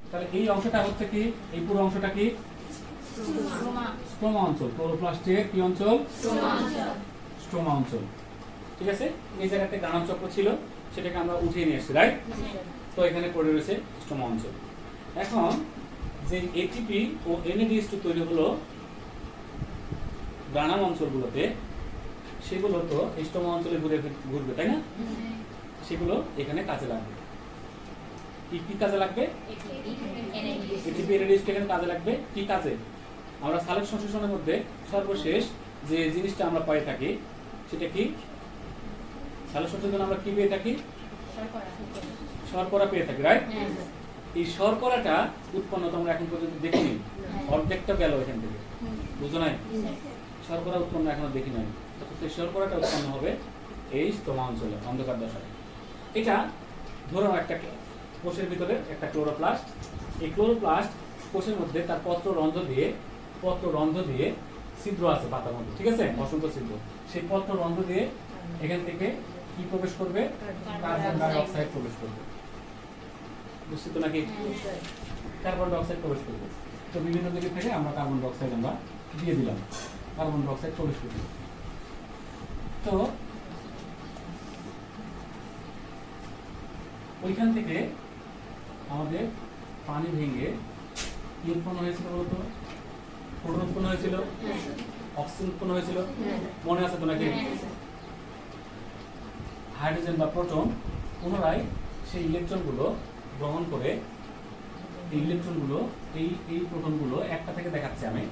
তাহলে এই অংশটা হচ্ছে কি, এই পুরো অংশটা কি স্ট্রোমা অঞ্চল। ক্লোরোপ্লাস্টের কি অঞ্চল? স্ট্রোমা অঞ্চল। ঠিক আছে, এই জায়গাতে গ্রানাম চক্র ছিল, সেটাকে আমরা উঠিয়ে নিয়ে এসেছি, রাইট? তো এখানে পড়ে রয়েছে স্ট্রোমা অঞ্চল। এখন যে এটিপি ও NADH2 তৈরি হলো গ্রানাম অঞ্চলগুলোতে, সেগুলো তো স্ট্রোমা অঞ্চলে ঘুরবে, তাই না? সেগুলো এখানে কাজে লাগবে। কি কাজে লাগবে? এটিপি NADH2 এখানে কাজে লাগবে। কি কাজে? আমরা সালেট সংশ্লেষণের মধ্যে সর্বশেষ যে জিনিসটা আমরা পাই থাকি, সেটা কি? সালেট সংশ্লেষণ আমরা কি পেয়ে থাকি? শর্করা পেয়ে থাকি, রাইট? এই শর্করাটা উৎপন্ন তোমরা এখন পর্যন্ত দেখিনি, অর্ধেকটা গেল এখান থেকে, বুঝো নাই? শর্করা উৎপন্ন এখনো দেখি নাই। সেই শর্করাটা উৎপন্ন হবে এই স্ট্রোমা অঞ্চলে, অন্ধকার দশায়। এটা ধরো একটা কোষের ভিতরে একটা ক্লোরোপ্লাস্ট। এই ক্লোরোপ্লাস্ট কোষের মধ্যে তার পত্ররন্ধ্র দিয়ে ছিদ্র আছে পাতার মধ্যে, ঠিক আছে? অসংখ্য ছিদ্র। সেই পত্ররন্ধ্র দিয়ে এখান থেকে কি প্রবেশ করবে? কার্বন ডাই অক্সাইড প্রবেশ করবে। বুঝছি তো নাকি? কার্বন ডাই অক্সাইড প্রবেশ করবে। তো বিভিন্ন দিক থেকে আমরা কার্বন ডাই অক্সাইড আমরা দিয়ে দিলাম, কার্বন ডাই অক্সাইড প্রবেশ করবে। তো ওইখান থেকে আমাদের পানি ভেঙে কি উৎপন্ন হয়েছিল বলতো? প্রোটন উৎপন্ন হয়েছিল, অক্সিজেন উৎপন্ন হয়েছিল, মনে আছে তো নাকি? হাইড্রোজেন বা প্রোটন পুনরায় সেই ইলেকট্রনগুলো গ্রহণ করে, এই ইলেকট্রনগুলো এই প্রোটনগুলো একটা থেকে দেখাচ্ছে আমি,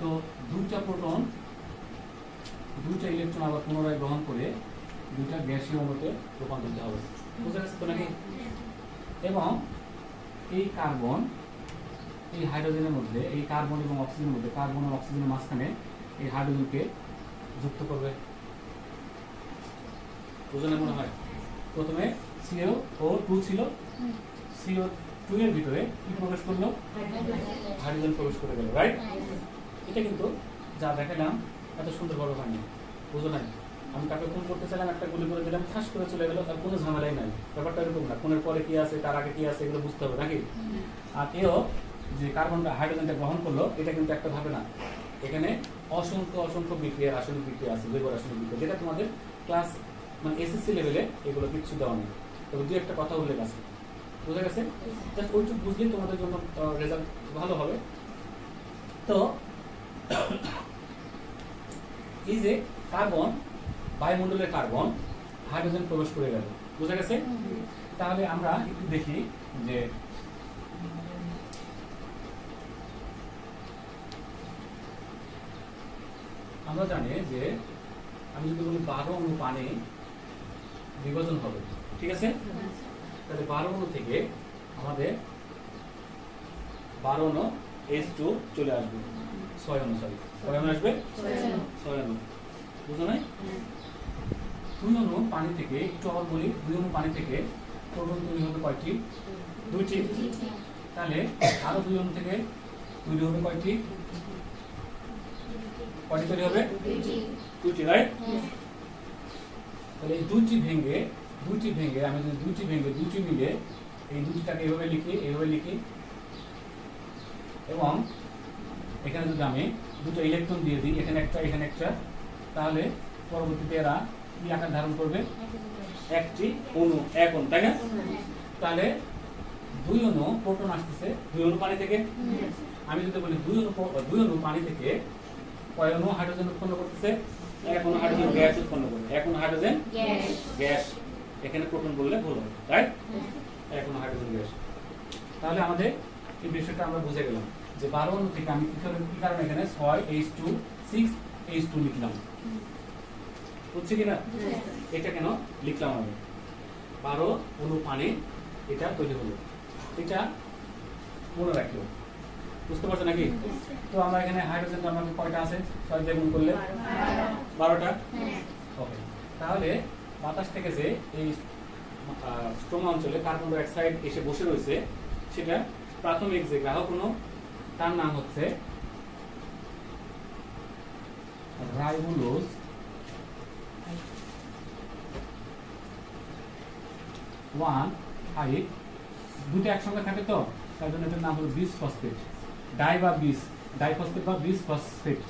তো দুইটা ইলেকট্রন আবার পুনরায় গ্রহণ করে দুইটা গ্যাসীয় অণুতে রূপান্তরিত হবে। বুঝতে পারছো তো নাকি? এবং এই কার্বন এই হাইড্রোজেনের মধ্যে, এই কার্বন এবং অক্সিজেনের মধ্যে, কার্বন ও অক্সিজেনের মাঝখানে এই হাইড্রোজেনকে যুক্ত করবে। বুঝলে মনে হয়? প্রথমে CO2 ছিল, CO2 এর ভিতরে কি প্রবেশ করলো? হাইড্রোজেন প্রবেশ করে গেল, রাইট? এটা কিন্তু যা দেখালাম এত সুন্দর বড় হয়নি, বুঝো নাই? আমি কাকে ফোন করতে চাইলাম, একটা গুলি করে দিলাম, ঠাস করে চলে গেল, তার কোনো ঝামেলাই নাই। ব্যাপারটা এরকম না, কোনের পরে কি আছে, তার আগে কি আছে, এগুলো বুঝতে হবে নাকি? আর এও যে কার্বনটা হাইড্রোজেনটা গ্রহণ করলো, এটা কিন্তু একটা ভাবে না, এখানে অসংখ্য বিক্রিয়া, রাসায়নিক বিক্রিয়া আছে, জৈব রাসায়নিক বিক্রিয়া, যেটা তোমাদের ক্লাস মানে SSC লেভেলে এগুলো কিচ্ছু দেওয়া নেই। তবে দু একটা কথা উল্লেখ আছে, বুঝা গেছে? জাস্ট ওইটুকু বুঝলেই তোমাদের জন্য রেজাল্ট ভালো হবে। তো এই যে কার্বন, বায়ুমণ্ডলের কার্বন, হাইড্রোজেন প্রবেশ করে গেল, বুঝা গেছে? তাহলে আমরা একটু দেখি যে আমরা জানি যে আমি যদি বলি 12 অণু পানি বিভাজন হবে, ঠিক আছে? তাহলে 12 অণু থেকে আমাদের 12 অণু H2 চলে আসবে, 6 অণু, সরি 6 অণু আসবে, 6 অণু, বুঝো নাই? 2 অণু পানি থেকে, একটু আবার বলি, 2 অণু পানি থেকে প্রোটন তৈরি হবে কয়টি? 2টি। তাহলে আরো 2 অণু থেকে তৈরি হবে কয়টি? কয়টি তৈরি হবে? 2টি, রাইট? তাহলে এই 2টি ভেঙে আমি যদি 2টি মিলে এই 2টিটাকে এইভাবে লিখি, এবং এখানে যদি আমি 2টা ইলেকট্রন দিয়ে দিই, এখানে একটা, তাহলে পরবর্তীতে এরা কি আকার ধারণ করবে? একটি অণু, এক অণু, তাই না? তাহলে 2 অণু প্রোটন আসতেছে 2 অণু পানি থেকে। আমি যদি বলি 2 অণু পানি থেকে কয় অণু হাইড্রোজেন উৎপন্ন করতেছে? 1 অণু হাইড্রোজেন গ্যাস উৎপন্ন করবে, 1 অণু হাইড্রোজেন গ্যাস। এখানে প্রোটন বললে ভুল হবে, রাইট? 1 অণু হাইড্রোজেন গ্যাস। তাহলে আমাদের এই বিষয়টা আমরা বুঝে গেলাম যে 12 অণু থেকে আমি কি কারণে এখানে 6H2 6H2 লিখলাম, বুঝছি কিনা? এটা কেন লিখলাম আমি? 12 অণু পানি এটা তৈরি হলো, এটা মনে রাখলো, বুঝতে পারছো নাকি? তো আমরা এখানে হাইড্রোজেন আমাদের কয়টা আছে? 6 দিয়ে গুণ করলে 12টা। ওকে, তাহলে বাতাস থেকে যে এই স্ট্রোমা অঞ্চলে কার্বন ডাই অক্সাইড এসে বসে রয়েছে, সেটা প্রাথমিক যে গ্রাহক অণু, তার নাম হচ্ছে রাইবোলোজ 1,5 দুটো একসঙ্গে থাকে তো, তার জন্য এটার নাম হলো বিস ফসফেট। ডাই বা বিস, ডাইফসফেট বা বিস ফসফেট,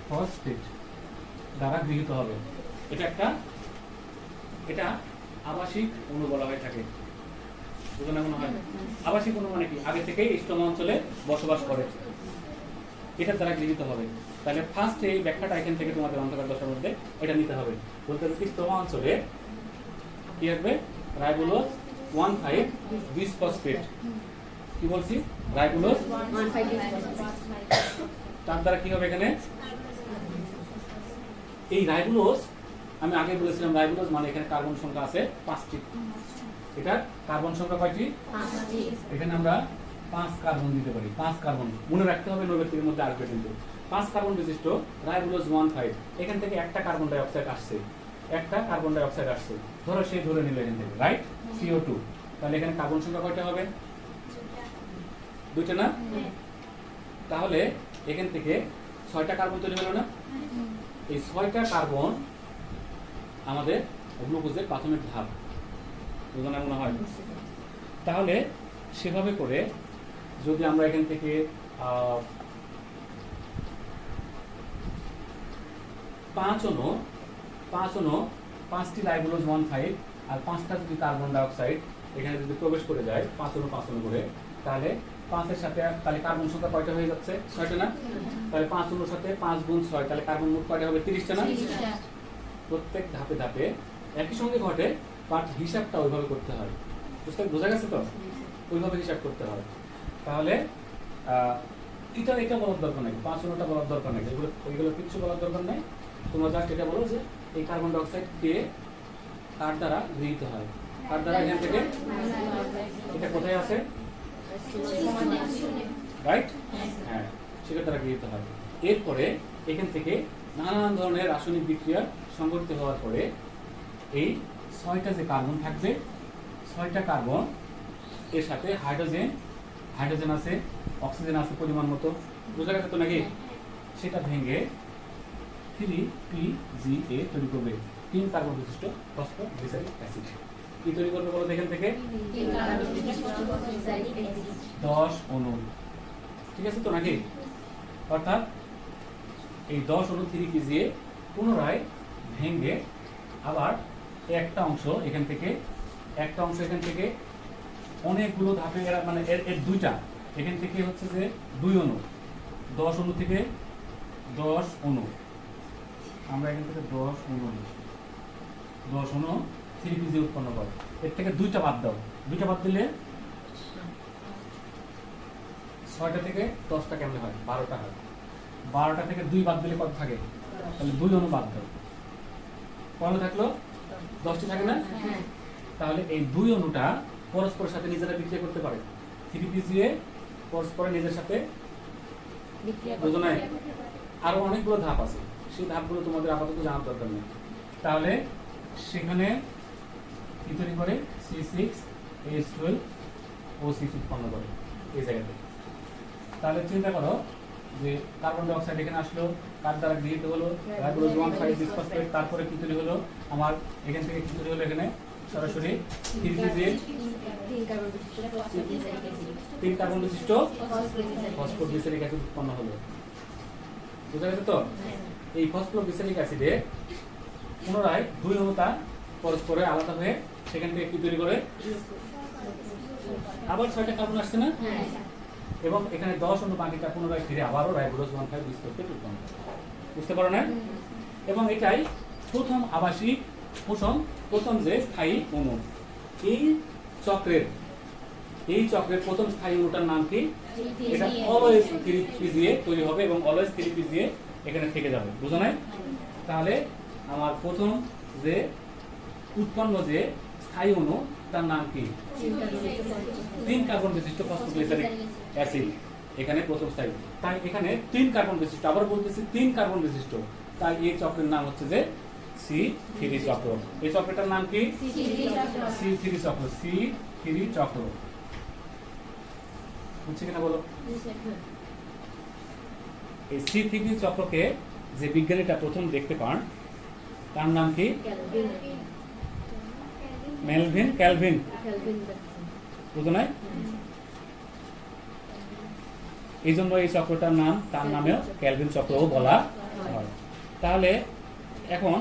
ফসফেট দ্বারা গৃহীত হবে। এটা আবাসিক অণু বলা হয়ে থাকে। বুঝলে মনে হয়? আবাসিক অণু মানে কি? আগে থেকেই স্টোমা অঞ্চলে বসবাস করে, এটার দ্বারা গৃহীত হবে। তাহলে ফার্স্ট এই ব্যাখ্যাটা এখান থেকে তোমাদের অন্তর্গত দশার মধ্যে এটা নিতে হবে। বলতে হবে স্টোমা অঞ্চলে কি আসবে? রাইবোলোজ 1,5 বিস ফসফেট। কি বলছি? রাইবোলোজ 1,5 বিস ফসফেট। তার দ্বারা কি হবে এখানে? এই রাইবোলোজ, আমি আগে বলেছিলাম রাইবোলোজ মানে এখানে কার্বন সংখ্যা আছে 5টি। এটা কার্বন সংখ্যা কয়টি? 5টি। এখানে আমরা 5 কার্বন দিতে পারি। 5 কার্বন মনে রাখতে হবে, নৈবেদ্যের মধ্যে আসবে কিন্তু। 5 কার্বন বিশিষ্ট রাইবোলোজ 1,5, এখান থেকে একটা কার্বন ডাই অক্সাইড আসছে, একটা কার্বন ডাই অক্সাইড আসছে, ধরো সে ধরে নিল এখান থেকে, রাইট? CO2। তাহলে এখানে কার্বন সংখ্যা কয়টা হবে? 2টা না? তাহলে এখান থেকে 6টা কার্বন তৈরি হলো না? এই 6টা কার্বন আমাদের গ্লুকোজের প্রাথমিক ধাপ। বুঝানো মনে হয়? তাহলে সেভাবে করে যদি আমরা এখান থেকে 5 অণু 5টি রাইবোলোজ 1,5 আর 5টা যদি কার্বন ডাই অক্সাইড এখানে যদি প্রবেশ করে যায় 5 অণু করে, তাহলে 5 এর সাথে তাহলে কার্বন সংখ্যা কয়টা হয়ে যাচ্ছে? 6টা না? তাহলে 5 অণুর সাথে 5 গুণ 6, তাহলে কার্বন মোট কয়টা হবে? 30টা না? প্রত্যেক ধাপে ধাপে একই সঙ্গে ঘটে, বাট হিসাবটা ওইভাবে করতে হয়। বোঝা গেছে তো? ওইভাবে হিসাব করতে হয়। তাহলে এটা বলার দরকার নেই, 5 অণুটা বলার দরকার নেই, ওইগুলো কিচ্ছু বলার দরকার নেই। তোমরা জাস্ট এটা বলো যে এই কার্বন ডাই অক্সাইড কে কার দ্বারা গৃহীত হয়, কার দ্বারা? এখান থেকে এটা কোথায় আছে? রাইট? হ্যাঁ, সেটার দ্বারা গৃহীত হয়। এরপরে এখান থেকে নানান ধরনের রাসায়নিক বিক্রিয়া সংঘটিত হওয়ার পরে এই 6টা যে কার্বন থাকবে, 6টা কার্বন এর সাথে হাইড্রোজেন আছে, অক্সিজেন আছে পরিমাণ মতো। বোঝা গেছে তো নাকি? সেটা ভেঙে 3PGA তৈরি করবে, 3 কার্বন বিশিষ্ট ফসফোগ্লিসারিক অ্যাসিড। কি তৈরি করবে বলো? এখান থেকে 10 অণু। ঠিক আছে তো নাকি? অর্থাৎ এই 10 অণু 3PGA পুনরায় ভেঙে আবার একটা অংশ এখান থেকে অনেকগুলো ধাপে মানে এর 2টা এখান থেকে হচ্ছে যে 2 অণু, 10 অণু থেকে 10 অণু, আমরা এখান থেকে 10 অণু 3PGA উৎপন্ন করে। এর থেকে 2টা বাদ দাও, 2টা বাদ দিলে 6টা থেকে 10টা কেমন হয়? 12টা হয়। 12টা থেকে 2 বাদ দিলে কত থাকে? তাহলে 2 অণু বাদ দাও, কত থাকলো? 10টি থাকে না? তাহলে এই 2 অণুটা পরস্পরের সাথে নিজেরা বিক্রিয়া করতে পারে। 3PGA পরস্পরের নিজের সাথে বুঝো নাই? আরো অনেকগুলো ধাপ আছে, সেই ধাপগুলো তোমাদের আপাতত জানার দরকার নেই। তাহলে সেখানে কি তৈরি করে? C6H12O6 উৎপন্ন করে এই জায়গাতে। তাহলে চিন্তা করো যে কার্বন ডাই অক্সাইড এখানে আসলো, কার দ্বারা গৃহীত হলো? রাইবোলোজ 1,5 বিস ফসফেট। তারপরে কি তৈরি হলো? আমার এখান থেকে কি তৈরি হলো? এখানে সরাসরি 3PGA 3 কার্বন বিশিষ্ট ফসফোগ্লিসারিক অ্যাসিড উৎপন্ন হলো। বুঝা গেছে তো? এই ফসফোগ্লিসারিক অ্যাসিডে পুনরায় 2 অণুটা পরস্পরে আলাদা হয়ে সেখান থেকে কি তৈরি করে? আবার 6টা কার্বন আসছে না? এবং এখানে 10 অণু বাকিটা পুনরায় ফিরে আবারও রাইবোলোজ 1,5 বিস ফসফেট উৎপন্ন করে। বুঝতে পারো না? এবং এটাই প্রথম আবাসিক প্রথম যে স্থায়ী অণু। এই চক্রের প্রথম স্থায়ী অণুটার নাম কি? এটা অলওয়েজ 3PGA তৈরি হবে এবং অলওয়েজ 3PGA এখানে থেকে যাবে। বুঝো নাই? তাহলে আমার প্রথম যে উৎপন্ন যে স্থায়ী অণু তার নাম কি? 3 কার্বন বিশিষ্ট ফসফোগ্লিসারিক অ্যাসিড এখানে প্রথম স্থায়ী। তাই এখানে 3 কার্বন বিশিষ্ট, আবার বলতেছি 3 কার্বন বিশিষ্ট, তাই এই চক্রের নাম হচ্ছে যে C3 চক্র। এই চক্রটার নাম কি? C3 চক্র। C3 চক্র বুঝছে কিনা বলো? এই C3 চক্রকে যে বিজ্ঞানীটা প্রথম দেখতে পান তার নাম কি? ক্যালভিন। বুঝো নাই? এই জন্য এই চক্রটার নাম, তার নামেও ক্যালভিন চক্রও বলা হয়। তাহলে এখন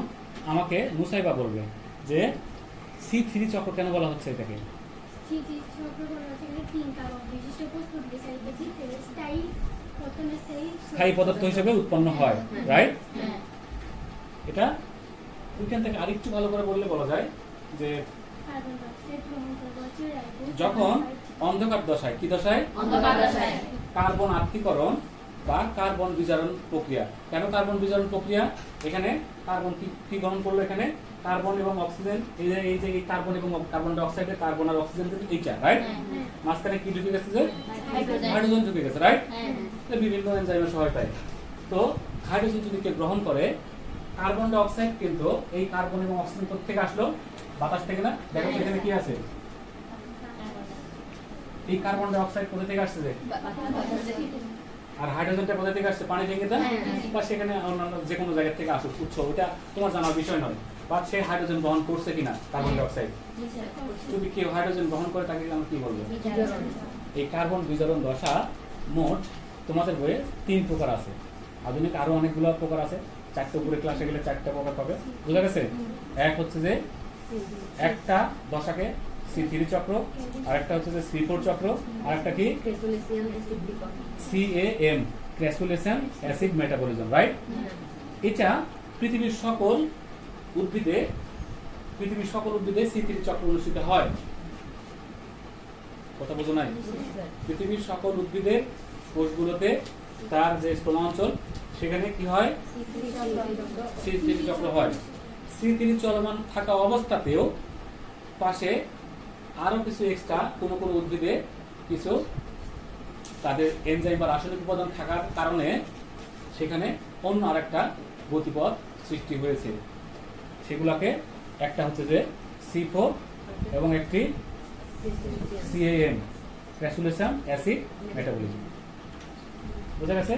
আমাকে মুসাইবা বলবে যে C3 চক্র কেন বলা হচ্ছে এটাকে? স্থায়ী পদার্থ হিসেবে উৎপন্ন হয়, রাইট? এটা ওইখান থেকে আরেকটু ভালো করে বললে বলা যায় যে যখন অন্ধকার দশায়, কি দশায়? কার্বন আত্মীকরণ বা কার্বন বিজারণ প্রক্রিয়া। কেন কার্বন বিজারণ প্রক্রিয়া? এখানে কার্বন কি গ্রহণ করলো? এখানে কার্বন এবং অক্সিজেন, এই যে কার্বন এবং কার্বন ডাই অক্সাইডে কার্বন আর অক্সিজেন কিন্তু এইটা, রাইট? মাঝখানে কি ঢুকে গেছে? যে হাইড্রোজেন ঢুকে গেছে, রাইট? বিভিন্ন এনজাইমের সহায়তায়। তো হাইড্রোজেন যদি কেউ গ্রহণ করে, কার্বন ডাই অক্সাইড কিন্তু এই কার্বন এবং অক্সিজেন থেকে আসলো, বাতাস থেকে না। দেখো এখানে কি আছে? এই কার্বন ডাই অক্সাইড কোথা থেকে আসছে? আর হাইড্রোজেনটা কোথা থেকে আসছে? পানি থেকে। বা সেখানে অন্যান্য যে কোনো জায়গা থেকে আসুক, উৎস ওটা তোমার জানার বিষয় নয়। বা সে হাইড্রোজেন গ্রহণ করছে কিনা, কার্বন ডাই অক্সাইড। যদি কেউ হাইড্রোজেন গ্রহণ করে তাকে আমরা কি বলবো? এই কার্বন বিজারণ দশা মোট তোমাদের বইয়ে 3 প্রকার আছে। আধুনিক আরো অনেকগুলো প্রকার আছে। 4টে উপরে ক্লাসে গেলে 4টা প্রকার পাবে, বুঝা গেছে? এক হচ্ছে যে একটা দশাকে C3 চক্র, আরেকটা হচ্ছে যে C4 চক্র, আরেকটা কি CAM, ক্র্যাসুলেশন অ্যাসিড মেটাবলিজম, রাইট? এটা পৃথিবীর সকল উদ্ভিদে C3 চক্র অনুষ্ঠিত হয়। কথা বোঝো নাই? পৃথিবীর সকল উদ্ভিদের কোষগুলোতে তার যে স্থলাঞ্চল, সেখানে কি হয়? C3 চক্র হয়। C3 চলমান থাকা অবস্থাতেও পাশে আরো কিছু এক্সট্রা কোন উদ্ভিদে কিছু তাদের এনজাইম বা রাসায়নিক উপাদান থাকার কারণে সেখানে অন্য আরেকটা গতিপথ সৃষ্টি হয়েছে। সেগুলোকে একটা হচ্ছে যে C4 এবং একটি CAM, ক্র্যাসুলেশন অ্যাসিড মেটাবলিজম। বুঝা গেছে?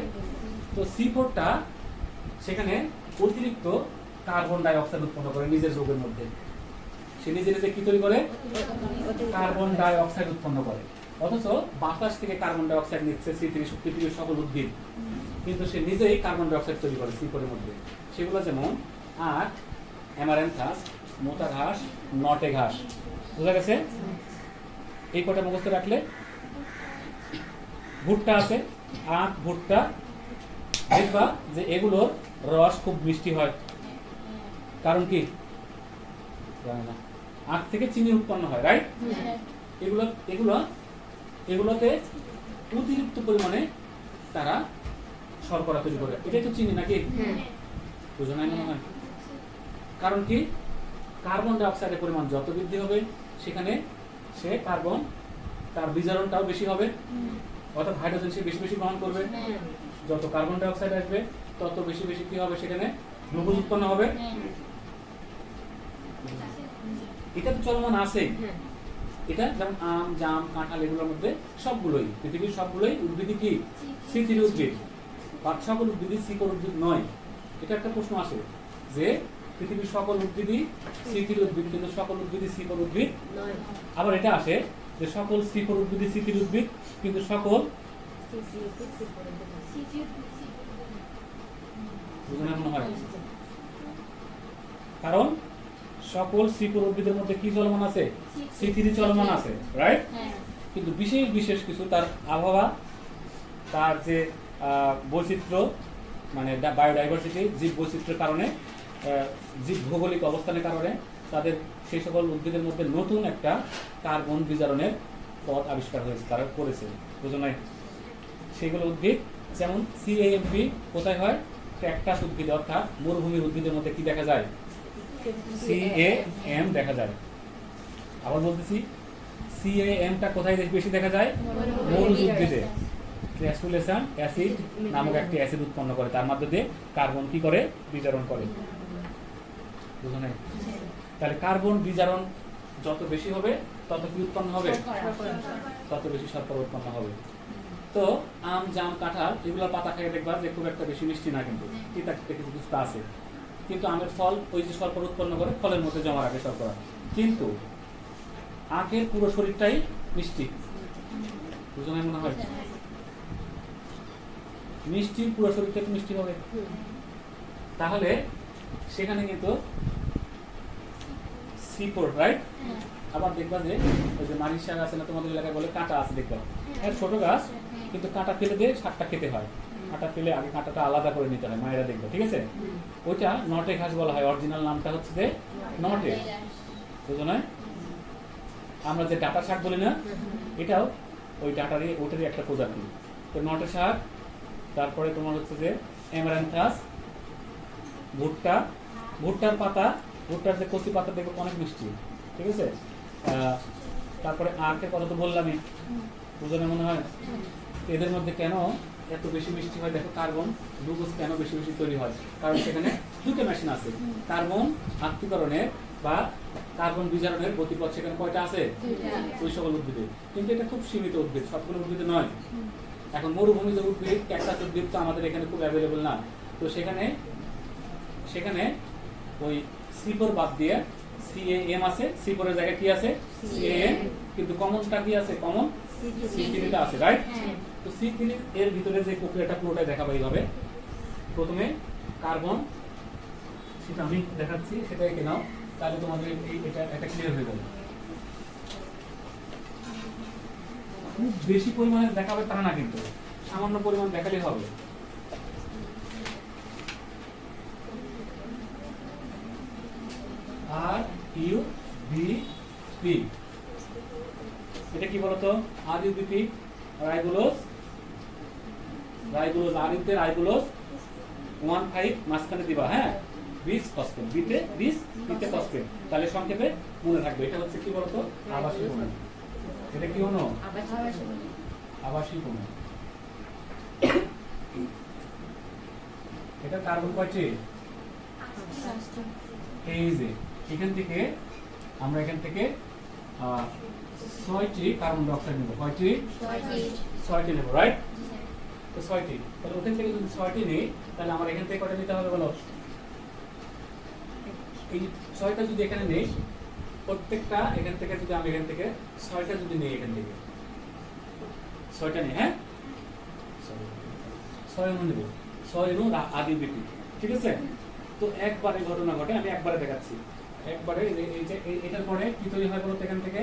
তো C4টা সেখানে অতিরিক্ত কার্বন ডাই অক্সাইড উৎপন্ন করে নিজের যৌগের মধ্যে। সে নিজে কি তৈরি করে? কার্বন ডাই অক্সাইড উৎপন্ন করে। অথচ বাতাস থেকে কার্বন ডাই অক্সাইড নিচ্ছে পৃথিবীর সকল উদ্ভিদ, কিন্তু সে নিজেই কার্বন ডাই অক্সাইড তৈরি করে C4 এর মধ্যে। সেগুলো যেমন আখ, অ্যামারেন্থাস, মোটা ঘাস, নটে ঘাস। বুঝা গেছে? এই কটা মুখস্থ রাখলে। ভুট্টা আছে, আখ, ভুট্টা, দেখবা যে এগুলোর রস খুব মিষ্টি হয়। কারণ কি? আখ থেকে চিনি উৎপন্ন হয়, রাইট? এগুলোতে অতিরিক্ত পরিমাণে তারা শর্করা তৈরি করে। এটাই তো চিনি নাকি? বুঝো নাই মনে হয়? কারণ কি? কার্বন ডাই অক্সাইডের পরিমাণ যত বৃদ্ধি হবে, সেখানে সে কার্বন তার বিজারণটাও বেশি হবে, অর্থাৎ হাইড্রোজেন সে বেশি বেশি গ্রহণ করবে। যত কার্বন ডাই অক্সাইড আসবে তত বেশি বেশি কি হবে? সেখানে গ্লুকোজ উৎপন্ন হবে। এটা তো চলমান আছে। এটা যেমন আম, জাম, কাঁঠাল, এগুলোর মধ্যে সবগুলোই, পৃথিবীর সবগুলোই উদ্ভিদই কি? C3 উদ্ভিদ। বাট সকল উদ্ভিদই C4 উদ্ভিদ নয়। এটা একটা প্রশ্ন আসে যে পৃথিবীর সকল উদ্ভিদই C3 উদ্ভিদ, কিন্তু সকল উদ্ভিদই C4 উদ্ভিদ নয়। আবার এটা আসে যে সকল C4 উদ্ভিদই C3 উদ্ভিদ, কিন্তু সকল কারণ সকল C4 উদ্ভিদের মধ্যে কি চলমান আছে? C3 চলমান আছে, রাইট? কিন্তু বিশেষ বিশেষ কিছু তার আবহাওয়া, তার যে বৈচিত্র্য, মানে বায়োডাইভার্সিটি, জীব বৈচিত্র্যের কারণে, জীব ভৌগোলিক অবস্থানের কারণে তাদের সেই সকল উদ্ভিদের মধ্যে নতুন একটা কার্বন বিজারণের পথ আবিষ্কার হয়েছে, তারা করেছে। বুঝো নাই? সেগুলো উদ্ভিদ যেমন CAMP কোথায় হয়? ক্যাকটাস উদ্ভিদ, অর্থাৎ মরুভূমির উদ্ভিদের মধ্যে কি দেখা যায়? CAM দেখা যায়। আবার বলতেছি, CAMটা কোথায় বেশি দেখা যায়? মরুজ উদ্ভিদে। ক্র্যাসুলেশন অ্যাসিড নামক একটি অ্যাসিড উৎপন্ন করে, তার মধ্যে দিয়ে কার্বন কি করে? বিজারণ করে। বুঝো নাই? তাহলে কার্বন বিজারণ যত বেশি হবে তত কি উৎপন্ন হবে? তত বেশি শর্করা উৎপন্ন হবে। তো আম, জাম, কাঁঠাল এগুলো পাতা খেয়ে দেখবা যে খুব একটা বেশি মিষ্টি না, কিন্তু তিতা কিছু কিছু আছে। কিন্তু আমের ফল ওই যে শর্করা উৎপন্ন করে, ফলের মধ্যে জমা রাখে শর্করা। কিন্তু আখের পুরো শরীরটাই মিষ্টি, বুঝো না মনে হয়? মিষ্টির পুরো শরীরটা তো মিষ্টি হবে, তাহলে সেখানে কিন্তু C4, রাইট? আবার দেখবা যে ওই যে মারিচ শাক আছে না তোমাদের এলাকায় বলে, কাঁটা আছে দেখবা, এক ছোট গাছ কিন্তু কাঁটা ফেলে দিয়ে শাকটা খেতে হয়, কাঁটা ফেলে আগে কাঁটাটা আলাদা করে নিতে হয়, মায়েরা দেখবে, ঠিক আছে? ওইটা নটে ঘাস বলা হয়, অরিজিনাল নামটা হচ্ছে যে নটে, বুঝো না? আমরা যে ডাঁটা শাক বলি না, এটাও ওই ডাঁটারই ওটারই একটা প্রজাতি। তো নটে শাক, তারপরে তোমার হচ্ছে যে অ্যামারান্থাস, ভুট্টা, ভুট্টার পাতা, ভুট্টার যে কচি পাতা দেখবে অনেক মিষ্টি, ঠিক আছে? তারপরে আখের কথা তো বললামই, বুঝো না মনে হয়? এদের মধ্যে কেন এত বেশি মিষ্টি হয় দেখো, কার্বন গ্লুকোজ কেন বেশি বেশি তৈরি হয়? কারণ সেখানে দুটো মেশিন আছে, কার্বন আত্মীকরণের বা কার্বন বিজারণের গতিপথ সেখানে কয়টা আছে? ওই সকল উদ্ভিদে, কিন্তু এটা খুব সীমিত উদ্ভিদ, সবগুলো উদ্ভিদে নয়। এখন মরুভূমিতে উদ্ভিদ, ক্যাকটাস উদ্ভিদ তো আমাদের এখানে খুব অ্যাভেলেবল না, তো সেখানে ওই C4 বাদ দিয়ে CAM আছে, C4 এর জায়গায় কি আছে? CAM, কিন্তু কমনটা কি আছে? কমন C3টা আছে, রাইট? তো C3 এর ভিতরে যে প্রক্রিয়াটা পুরোটাই দেখাবো এইভাবে। প্রথমে কার্বন, সেটা আমি দেখাচ্ছি, সেটা এঁকে নাও, তাহলে তোমাদের এটা ক্লিয়ার হয়ে যাবে। খুব বেশি পরিমাণে দেখাবে তা না, কিন্তু সামান্য পরিমাণ দেখালেই হবে। RUBP, এটা কি বলতো? RUBP, রাইবোলোজ, RUতে রাইবোলোজ 1,5 মাঝখানে দিবা, হ্যাঁ, বিস ফসফেট, বিতে বিস, পিতে ফসফেট, তাহলে সংক্ষেপে মনে থাকবে। এটা হচ্ছে কি বলতো? আবাসিক অণু। এটা কি অণু? আবাসিক অণু। এটা কার্বন কয়টি? এই যে এখান থেকে আমরা 6টি কার্বন ডাই অক্সাইড নেব। কয়টি? 6টি নেব, রাইট? তো 6টি, তাহলে ওখান থেকে যদি 6টি নেই, তাহলে আমার এখান থেকে কয়টা নিতে হবে বলো? এই 6টা যদি এখানে নেই, প্রত্যেকটা এখান থেকে যদি আমি এখান থেকে 6টা যদি নেই, এখান থেকে 6টা নেই, হ্যাঁ, 6 অণু নেব, 6 অণু RUBP, ঠিক আছে? তো একবারে ঘটনা ঘটে, আমি একবারে দেখাচ্ছি, একবারে। এই যে এটার পরে কি তৈরি হয় বলতো? এখান থেকে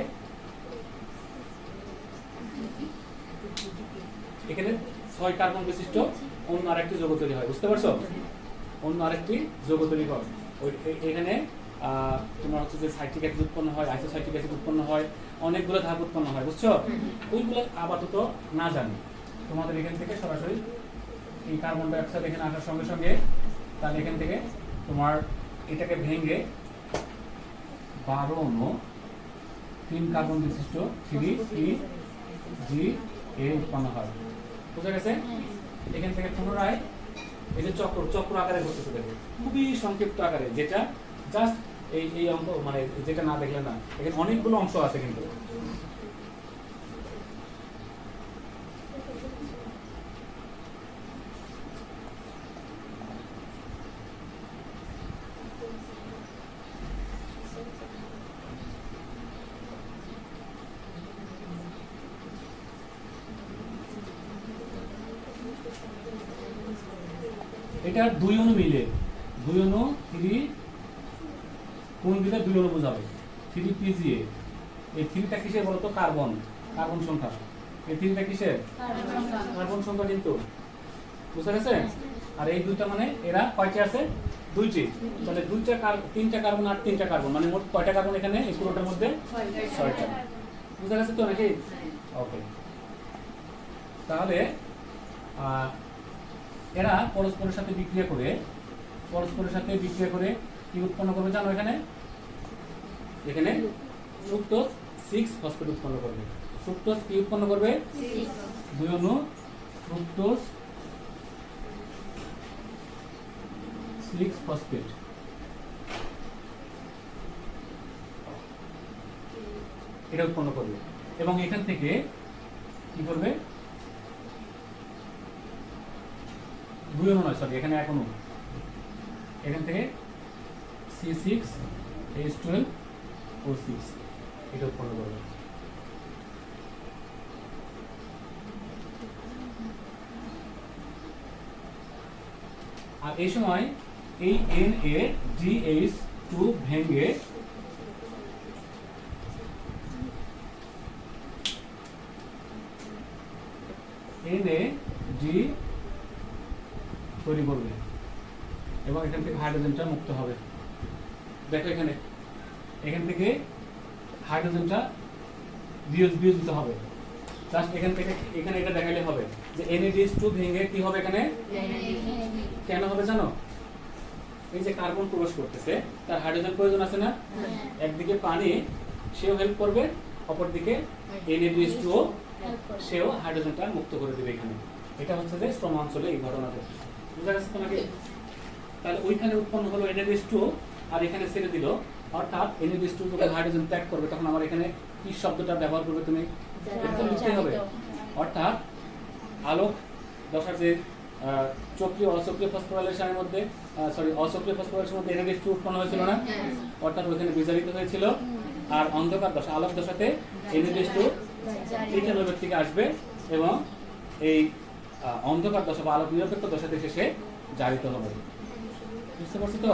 এখানে 6 কার্বন বিশিষ্ট অন্য আরেকটি যৌগ তৈরি হয়, বুঝতে পারছো? অন্য আরেকটি যৌগ তৈরি হয়, ওই এখানে তোমার হচ্ছে যে সাইট্রিক অ্যাসিড উৎপন্ন হয়, আইসোসাইট্রিক অ্যাসিড উৎপন্ন হয়, অনেকগুলো ধাপ উৎপন্ন হয়, বুঝছো? ওইগুলো আপাতত না জানি, তোমাদের এখান থেকে সরাসরি এই কার্বন ডাই অক্সাইড এখানে আসার সঙ্গে সঙ্গে, তাহলে এখান থেকে তোমার এটাকে ভেঙে 12 অণু 3 কার্বন বিশিষ্ট 3CGA উৎপন্ন হয়, বুঝা গেছে? এখান থেকে পুনরায় এই যে চক্র আকারে ঘটতেছে, দেখো খুবই সংক্ষিপ্ত আকারে, যেটা জাস্ট এই অঙ্ক, মানে যেটা না দেখলে না, এখানে অনেকগুলো অংশ আছে কিন্তু। এটা 2 অণু মিলে, 2 অণু 3 কোন দিকে 2 অণু বোঝাবে? 3PGA। এই 3টা কিসের বলতো? কার্বন সংখ্যা। এই 3টা কিসের? কার্বন সংখ্যা, কিন্তু বুঝা গেছে? আর এই দুইটা মানে এরা কয়টি আছে? 2টি। তাহলে 3টা কার্বন আর 3টা কার্বন, মানে মোট কয়টা কার্বন এখানে এই পুরোটার মধ্যে? 6টা। বুঝা গেছে তো নাকি? ওকে, তাহলে এরা পরস্পরের সাথে বিক্রিয়া করে কি উৎপন্ন করবে জানো? এখানে ফ্রুক্টোজ 6 ফসফেট উৎপন্ন করবে। ফ্রুক্টোজ কি উৎপন্ন করবে? 2 অণু ফ্রুক্টোজ 6 ফসফেট। এটা উৎপন্ন করবে, এবং এখান থেকে কি করবে? 2 অণু নয়, সরি, এখানে 1 অণু, এখান থেকে C6H12O6 এটা উৎপন্ন করবে। আর এই সময় এই NaGH2 ভেঙে Na-G তৈরি করবে এবং এখান থেকে হাইড্রোজেনটা মুক্ত হবে। দেখো এখান থেকে হাইড্রোজেনটা বিয়োজিত হবে। জাস্ট এখান থেকে এখানে এটা দেখাইলে হবে যে NaDH2 ভেঙে কি হবে এখানে, কেন হবে জানো? এই যে কার্বন প্রবেশ করতেছে তার হাইড্রোজেন প্রয়োজন আছে না? একদিকে পানি সেও হেল্প করবে, অপরদিকে NaDH2 সেও হাইড্রোজেনটা মুক্ত করে দেবে এখানে। এটা হচ্ছে যে স্ট্রমা অঞ্চলে এই ঘটনাটা বুঝা গেছে তোমাকে? তাহলে ওইখানে উৎপন্ন হলো NaDH2 আর এখানে ছেড়ে দিল, অর্থাৎ NaDH2 যখন হাইড্রোজেন ত্যাগ করবে তখন আমার এখানে কি শব্দটা ব্যবহার করবে তুমি? এটা লিখতে হবে। অর্থাৎ আলোক দশার যে চক্রীয় অচক্রীয় ফসফোরাইলেশনের মধ্যে অচক্রীয় ফসফোরাইলেশনের মধ্যে NaDH2 উৎপন্ন হয়েছিল না? অর্থাৎ ওখানে বিজারিত হয়েছিল। আর অন্ধকার দশা আলোক দশাতে NaDH2 এটা নৈবের থেকে আসবে এবং এই অন্ধকার দশা বা আলোক নিরপেক্ষ দশাতে শেষে জারিত হবে। বুঝতে পারছো তো?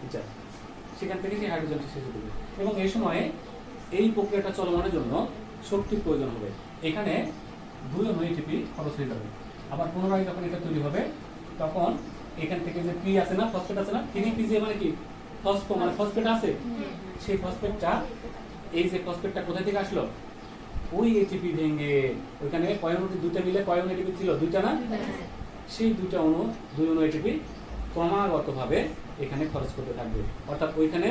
আচ্ছা, সেখান থেকে সেই হাইড্রোজেনটা শেষে দেবে এবং এই সময়ে এই প্রক্রিয়াটা চলমানের জন্য শক্তির প্রয়োজন হবে। এখানে 2 অণু ATP খরচ হয়ে যাবে। আবার পুনরায় যখন এটা তৈরি হবে তখন এখান থেকে যে পি আছে না, ফসফেট আছে না, 3PJ মানে কি মানে ফসফেট আছে, সেই ফসফেটটা এই যে ফসফেটটা কোথা থেকে আসলো? ওই ATP ভেঙে ওইখানে কয় অণু, দুটো মিলে কয় অণু ATP ছিল? 2টা না? সেই 2 অণু ATP ক্রমাগতভাবে এখানে খরচ করতে থাকবে। অর্থাৎ ওইখানে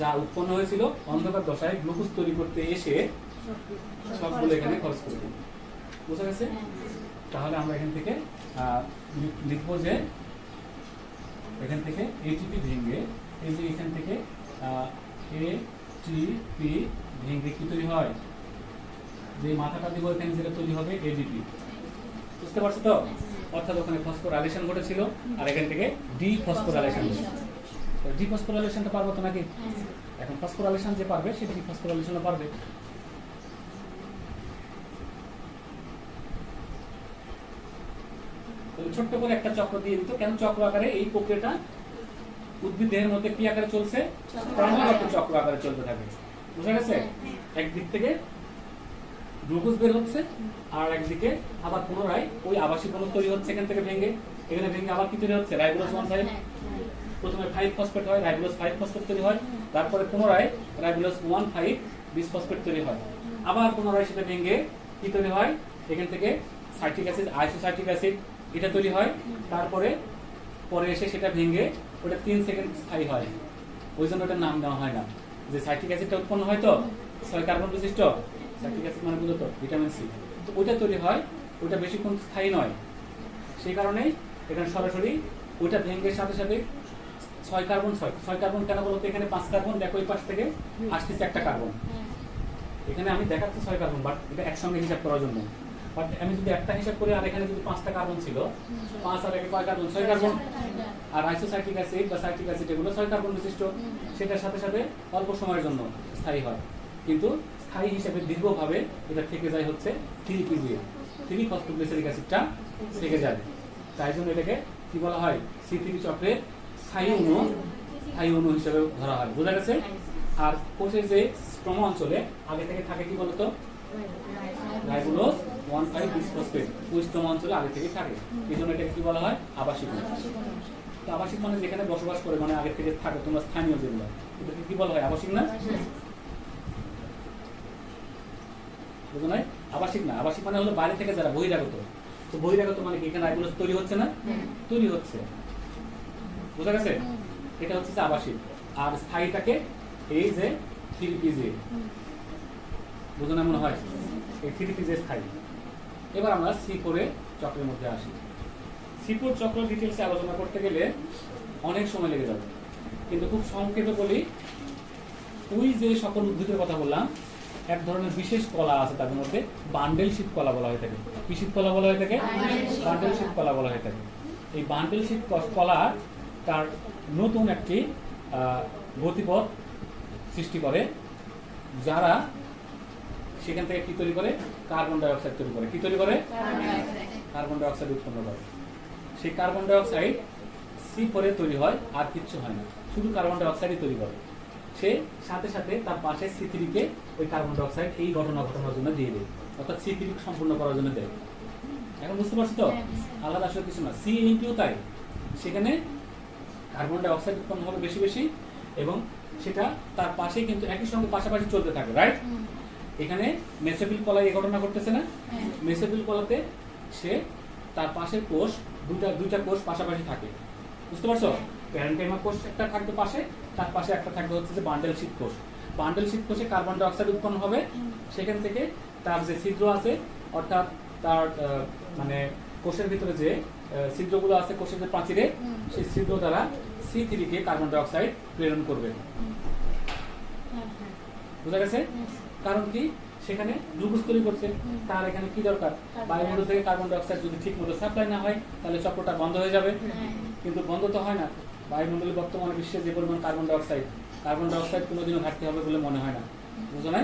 যা উৎপন্ন হয়েছিল অন্ধকার দশায় গ্লুকোজ তৈরি করতে এসে সবগুলো এখানে খরচ করবে। বুঝা গেছে? তাহলে আমরা এখান থেকে লিখবো যে এখান থেকে ATP ভেঙে এই যে এখান থেকে ATP ভেঙে কি তৈরি হয়? যে মাথাটা দিব এখানে যেটা তৈরি হবে ADP। বুঝতে পারছো তো? অর্থাৎ ওখানে ফসফোরাইলেশন ঘটেছিল আর এখান থেকে ডিফসফোরাইলেশন। ডিফসফোরাইলেশনটা পারবো তো নাকি? এখন ফসফোরাইলেশন যে পারবে সে ডিফসফোরাইলেশনও পারবে। ছোট্ট করে একটা চক্র দিয়ে দিত, কেন চক্র আকারে এই প্রক্রিয়াটা উদ্ভিদ দেহের মধ্যে কি আকারে চলছে? ক্রমাগত চক্র আকারে চলতে থাকে। বুঝা গেছে? একদিক থেকে গ্লুকোজ বের হচ্ছে আর একদিকে আবার পুনরায় ওই আবাসিক অণু তৈরি হচ্ছে এখান থেকে ভেঙে, এখানে ভেঙে আবার কি তৈরি হচ্ছে? রাইবোজ 1,5। প্রথমে 5 ফসফেট হয়, রাইবোজ 5 ফসফেট তৈরি হয়, তারপরে পুনরায় রাইবোজ 1,5 বিসফসফেট তৈরি হয়, আবার পুনরায় সেটা ভেঙে কি তৈরি হয়? এখান থেকে সাইট্রিক অ্যাসিড, আইসোসাইট্রিক অ্যাসিড এটা তৈরি হয়। তারপরে পরে এসে সেটা ভেঙে ওটা 3 সেকেন্ড স্থায়ী হয়, ওই জন্য ওটার নাম দেওয়া হয় না। যে সাইট্রিক অ্যাসিডটা উৎপন্ন হয় তো 6 কার্বন বিশিষ্ট, সাইট্রিক অ্যাসিড মানে বুঝো তো ভিটামিন সি, তো ওইটা তৈরি হয়, ওইটা বেশিক্ষণ স্থায়ী নয়। সেই কারণেই এখানে সরাসরি ওইটা ভেঙে সাথে সাথে 6 কার্বন কেন বলতো? এখানে 5 কার্বন, দেখো এই পাশ থেকে আসতেছে একটা কার্বন, এখানে আমি দেখাচ্ছি 6 কার্বন, বাট এটা একসঙ্গে হিসাব করার জন্য। বাট আমি যদি একটা হিসাব করি আর এখানে যদি 5টা কার্বন ছিল, 5 আর 1 কয় কার্বন? 6 কার্বন। আর আইসোসাইট্রিক অ্যাসিড বা সাইট্রিক অ্যাসিড এগুলো 6 কার্বন বিশিষ্ট, সেটার সাথে সাথে অল্প সময়ের জন্য স্থায়ী হয়, কিন্তু স্থায়ী হিসেবে দীর্ঘভাবে এটা থেকে যায় হচ্ছে 3PJ, 3 ফসফোগ্লিসারিক অ্যাসিডটা থেকে যায়। তাই জন্য এটাকে কি বলা হয়? C3 চক্রের স্থায়ী অণু হিসেবে ধরা হয়। বোঝা গেছে? আর কোষের যে স্ট্রমা অঞ্চলে আগে থেকে থাকে কি বলতো? রাইবোজ 1,5 বিসফসফেট, ওই স্ট্রমা অঞ্চলে আগে থেকে থাকে, এই জন্য এটাকে কি বলা হয়? আবাসিক অণু। তো আবাসিক মানে যেখানে বসবাস করে, মানে আগে থেকে থাকে, তোমরা স্থানীয় যেগুলো, এটাকে কি বলা হয়? আবাসিক না? বুঝো নাই? আবাসিক না, আবাসিক মানে হলো বাইরে থেকে যারা বহিরাগত। তো বহিরাগত মানে কি? এখানে রাইবোজ তৈরি হচ্ছে না? তৈরি হচ্ছে। বুঝা গেছে? এটা হচ্ছে যে আবাসিক। আর স্থায়ীটাকে এই যে 3PJ, বুঝো না মনে হয়? এই 3PJ স্থায়ী। এবার আমরা C4 চক্রের মধ্যে আসি। C4 চক্র ডিটেইলসে আলোচনা করতে গেলে অনেক সময় লেগে যাবে, কিন্তু খুব সংক্ষেপে বলি, ওই যে সকল উদ্ভিদের কথা বললাম, এক ধরনের বিশেষ কলা আছে তাদের মধ্যে, বান্ডেল শীত কলা বলা হয়ে থাকে। কি শীত কলা বলা হয়ে থাকে? বান্ডেল শীত কলা বলা হয়ে থাকে। এই বান্ডেল শীত কলা তার নতুন একটি গতিপথ সৃষ্টি করে, যারা সেখান থেকে কি তৈরি করে? কার্বন ডাই অক্সাইড তৈরি করে। কি তৈরি করে? কার্বন ডাই অক্সাইড উৎপন্ন করে। সেই কার্বন ডাই অক্সাইড C4 এ তৈরি হয়, আর কিচ্ছু হয় না, শুধু কার্বন ডাই অক্সাইডই তৈরি করে। সে সাথে সাথে তার পাশে C3 কে ওই কার্বন ডাই অক্সাইড এই ঘটনার জন্য দিয়ে দেয়, অর্থাৎ C3 সম্পূর্ণ করার জন্য দেয়। এখন বুঝতে পারছো তো? আলাদা আসলে কিছু না। C8ও তাই, সেখানে কার্বন ডাই অক্সাইড উৎপন্ন হবে বেশি বেশি, এবং সেটা তার পাশে কিন্তু একই সঙ্গে পাশাপাশি চলতে থাকে, রাইট? এখানে মেসোফিল কলায় এই ঘটনা ঘটতেছে না? মেসোফিল কলাতে সে তার পাশের কোষ দুইটা কোষ পাশাপাশি থাকে, বুঝতে পারছো? প্যারেনকাইমা কোষ একটা থাকবে পাশে, তার পাশে একটা থাকবে হচ্ছে যে বান্ডেল শীত কোষ। বান্ডেল শীত কোষে কার্বন ডাই অক্সাইড উৎপন্ন হবে, সেখান থেকে তার যে ছিদ্র আছে, অর্থাৎ তার মানে কোষের ভিতরে যে ছিদ্রগুলো আছে কোষের যে প্রাচীরে, সেই ছিদ্র দ্বারা C3 কে কার্বন ডাই অক্সাইড প্রেরণ করবে। বুঝা গেছে? কারণ কি, সেখানে গ্লুকোজ তৈরি করছে, তার এখানে কি দরকার? বায়ুমণ্ডল থেকে কার্বন ডাই অক্সাইড যদি ঠিক মতো সাপ্লাই না হয়, তাহলে চক্রটা বন্ধ হয়ে যাবে। কিন্তু বন্ধ তো হয় না। বায়ুমণ্ডলে বর্তমানে বিশ্বে যে পরিমাণ কার্বন ডাই অক্সাইড কোনোদিনও ঘাটতি হবে বলে মনে হয় না, বুঝো না?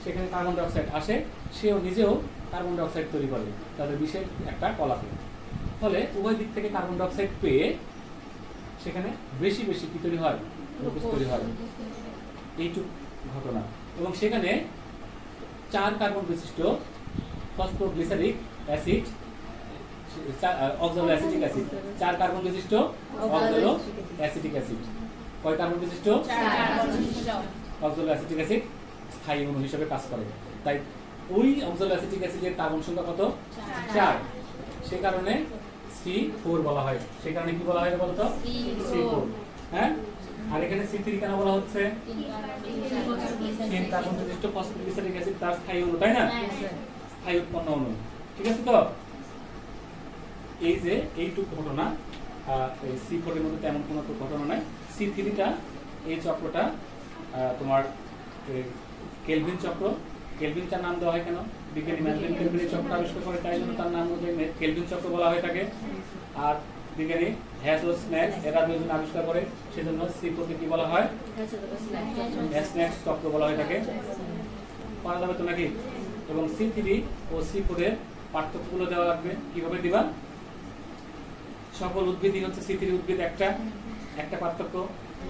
সেখানে কার্বন ডাই অক্সাইড আসে, সেও নিজেও কার্বন ডাই অক্সাইড তৈরি করে তাদের বিষের একটা কলাপে। ফলে উভয় দিক থেকে কার্বন ডাই অক্সাইড পেয়ে সেখানে বেশি বেশি কি তৈরি হয়? গ্লুকোজ তৈরি হয়। এইটুক ঘটনা। এবং সেখানে 4 কার্বন বিশিষ্ট phosphoglyceric acid, অক্সালো acetic acid, 4 carbon বিশিষ্ট অক্সালো অ্যাসিটিক অ্যাসিড। কয় কার্বন বিশিষ্ট? 4 অক্সালো অ্যাসিটিক অ্যাসিড স্থায়ী অণু হিসেবে কাজ করে। তাই ওই অক্সালো অ্যাসিটিক অ্যাসিডের কার্বন সংখ্যা কত? 4। সেই কারণে C4 বলা হয়। সেই কারণে কি বলা হয় বলতো? C4। হ্যাঁ, আর এখানে C3 কেন বলা হচ্ছে? 3 কার্বন বিশিষ্ট ফসফোগ্লিসারিক অ্যাসিড তার স্থায়ী অণু, তাই না? স্থায়ী উৎপন্ন অণু, ঠিক আছে তো? এই যে এইটুকু ঘটনা, এই C4 এর মধ্যে তেমন কোনো ঘটনা নাই। C3টা, এই চক্রটা তোমার কেলভিন চক্র। কেলভিনটার নাম দেওয়া হয় কেন? বিজ্ঞানী ম্যাডলিন কেলভিন এই চক্র আবিষ্কার করে, তাই জন্য তার নাম অনুযায়ী কেলভিন চক্র বলা হয়ে থাকে। আর বিজ্ঞানী হ্যাসেলস্ম্যাক্স এরা দুজন আবিষ্কার করে, সেজন্য C4 কে কি বলা হয়? হ্যাসেলস্ম্যাক্স চক্র বলা হয়ে থাকে। পারা যাবে তো নাকি? এবং C3 ও C4 এর পার্থক্যগুলো দেওয়া লাগবে। কিভাবে দিবা? সকল উদ্ভিদই হচ্ছে C3 উদ্ভিদ, একটা পার্থক্য।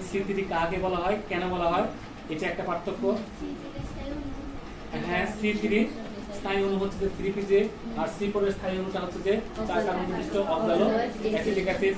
C3 কাকে বলা হয়, কেন বলা হয়, এটা একটা পার্থক্য। হ্যাঁ, C3 স্থায়ী অণু হচ্ছে যে 3PJ, আর C4 এর স্থায়ী অণুটা হচ্ছে যে 4 কার্বন বিশিষ্ট অক্সালো অ্যাসিটিক অ্যাসিড।